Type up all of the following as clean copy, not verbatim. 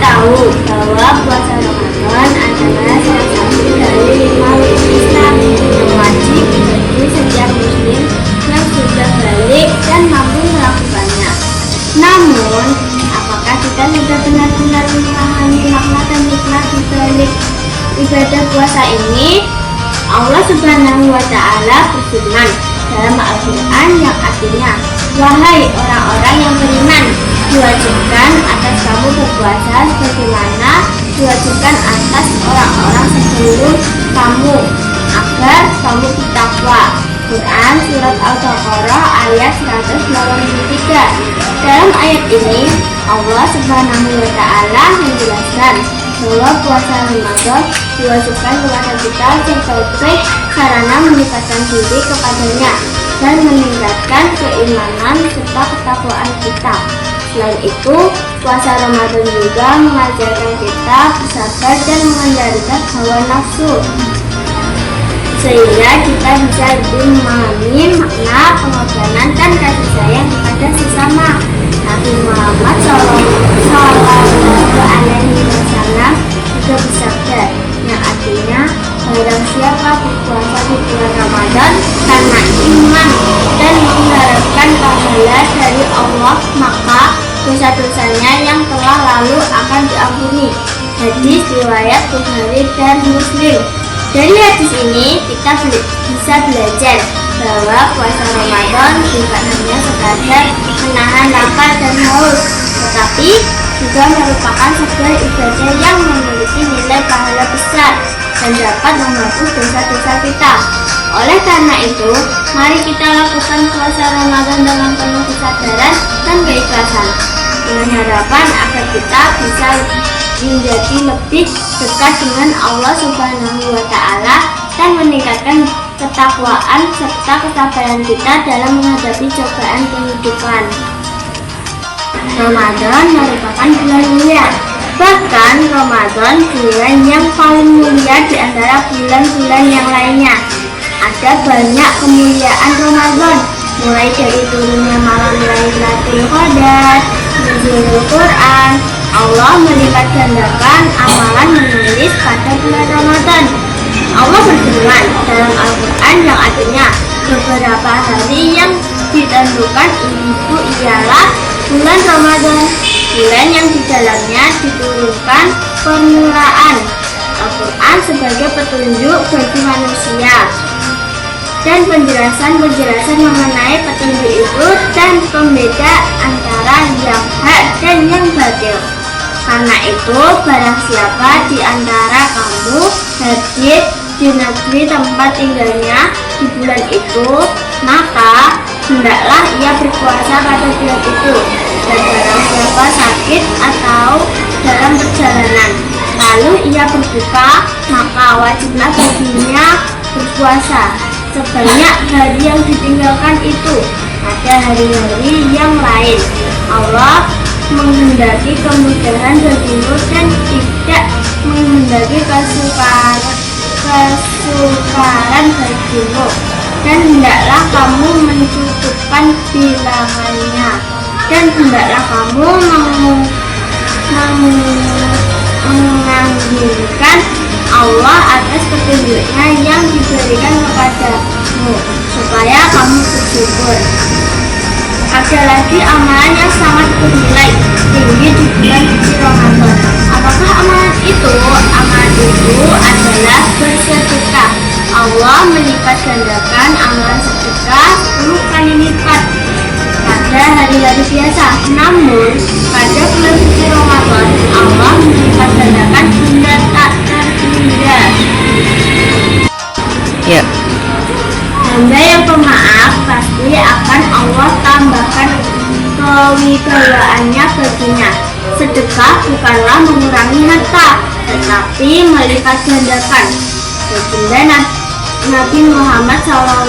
tahu bahwa puasa Ramadan adalah salah satu dari 5 rukun Islam yang wajib bagi setiap muslim yang sudah balik dan mampu melakukannya. Namun, apakah kita sudah benar-benar memahami makna dan hikmah di balik ibadah puasa ini? Allah Subhanahu wa Ta'ala berfirman dalam Al-Quran yang artinya, "Wahai orang-orang yang beriman, diwajibkan atas kamu berpuasa sebagaimana diwajibkan atas orang-orang sebelum kamu, agar kamu bertakwa." Quran Surat Al-Baqarah ayat 183. Dalam ayat ini, Allah Subhanahu wa Ta'ala menjelaskan bahwa puasa Ramadan diwajibkan kepada kita sebagai sarana mendekatkan diri kepadanya dan meningkatkan keimanan serta ketakwaan kita. Selain itu, puasa Ramadan juga mengajarkan kita bersabar dan mengendalikan hawa nafsu, sehingga kita bisa lebih memahami makna pengorbanan dan kasih sayang kepada sesama. Nabi Muhammad SAW juga bersabda yang artinya, barang siapa berpuasa di bulan Ramadan karena iman dan mengharapkan pahala dari Allah, maka dosa-dosanya yang telah lalu akan diampuni. Hadis riwayat Bukhari dan Muslim. Dari hadis ini kita bisa belajar bahwa puasa Ramadan bukan hanya sekadar menahan lapar dan haus, tetapi juga merupakan sebuah ibadah yang memiliki nilai pahala besar dan dapat menghapus dosa-dosa kita. Oleh karena itu, mari kita lakukan puasa Ramadan dengan penuh kesadaran dan keikhlasan, dengan harapan agar kita bisa menjadi lebih dekat dengan Allah Subhanahu wa Ta'ala dan meningkatkan ketakwaan serta kesabaran kita dalam menghadapi cobaan kehidupan. Ramadan merupakan bulan mulia. Bahkan Ramadan bulan yang paling mulia di antara bulan-bulan yang lainnya. Ada banyak kemuliaan Ramadan, mulai dari turunnya malam Lailatul Qadar, nuzulul Quran. Allah melipat gandakan amalan menulis pada bulan Ramadan. Allah berfirman dalam Al-Quran yang artinya, beberapa hari yang ditentukan itu ialah bulan Ramadan, bulan yang di dalamnya diturunkan permulaan Al-Quran sebagai petunjuk bagi manusia dan penjelasan-penjelasan mengenai petunjuk itu dan pembeda antara yang hak dan yang batil. Karena itu, barang siapa di antara kamu hadir di negeri tempat tinggalnya di bulan itu, maka hendaklah ia berpuasa pada bulan itu. Dan barang siapa sakit atau dalam perjalanan, lalu ia berbuka, maka wajiblah baginya berpuasa sebanyak hari yang ditinggalkan itu pada hari-hari yang lain. Allah menghendaki kemudahan bagimu dan tidak menghendaki kesukaran bagimu, dan hendaklah kamu mencukupkan bilangannya, dan hendaklah kamu menganjurkan Allah atas petunjuknya yang diberikan kepadamu, supaya kamu bersyukur. Ada lagi amalan yang sangat bernilai tinggi di bulan suci Ramadan. Apakah amalan itu? Amalan itu adalah bersedekah. Allah melipat gandakan amalan sedekah 10 kali lipat pada hari-hari biasa. Namun, pada bulan suci Ramadan, Allah melipat gandakan hingga tak terhingga. Ya. Hamba yang pemaaf pasti akan Allah tambahkan kewibawaannya baginya. Sedekah bukanlah mengurangi harta, tetapi melipat gandakan. Baginda Nabi Muhammad SAW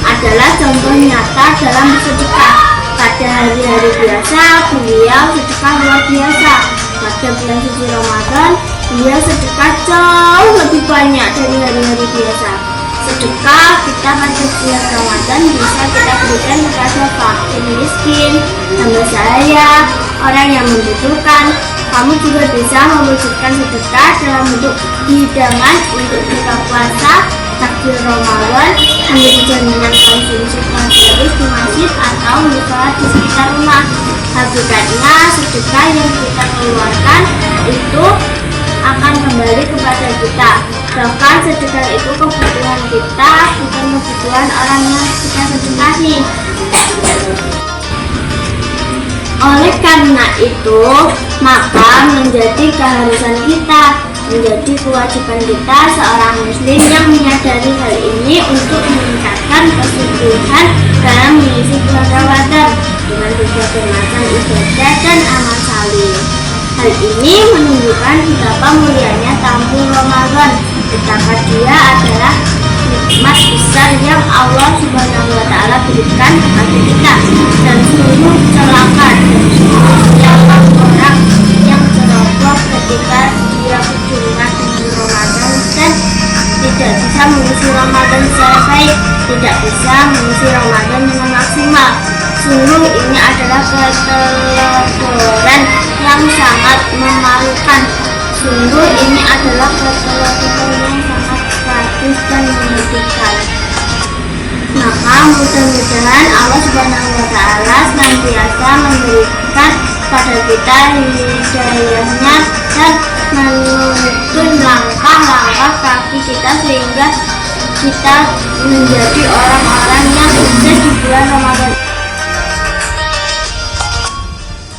adalah contoh nyata dalam bersedekah. Pada hari-hari biasa, beliau sedekah luar biasa. Pada bulan suci Ramadan, beliau sedekah jauh lebih banyak dari hari-hari biasa. sedekah kita pada bulan Ramadan bisa kita berikan kepada fakir miskin, hamba sahaya, orang yang membutuhkan. Kamu juga bisa mewujudkan sedekah dalam bentuk hidangan untuk buka puasa, takjil Ramadan, menjadi jaminan konsumsi gratis di masjid atau musola di sekitar rumah. Hakikatnya sedekah yang kita keluarkan itu akan kembali kepada kita. Bahkan sedekah itu kebutuhan kita, bukan kebutuhan orang yang kita sedekahi. Oleh karena itu, maka menjadi keharusan kita, menjadi kewajiban kita seorang muslim yang menyadari hal ini untuk meningkatkan kesungguhan dalam mengisi bulan Ramadan dengan berbagai macam ibadah dan amal saleh. Hal ini menunjukkan betapa mulianya tamu Ramadan, betapa dia adalah nikmat besar yang Allah Subhanahu wa Ta'ala berikan kepada kita, dan seluruh celaka dan siapa orang yang ceroboh ketika dia berjumpa dengan Ramadan dan tidak bisa mengisi Ramadan secara baik, tidak bisa mengisi Ramadan dengan maksimal. Sungguh ini adalah ketelodoran yang sangat memalukan. Sungguh ini adalah ketelodoran yang sangat tragis dan menyedihkan. Maka mudah-mudahan Allah Subhanahu wa Ta'ala senantiasa memberikan pada kita hidayahnya dan menuntun langkah-langkah kaki kita sehingga kita menjadi orang-orang yang sukses di bulan Ramadan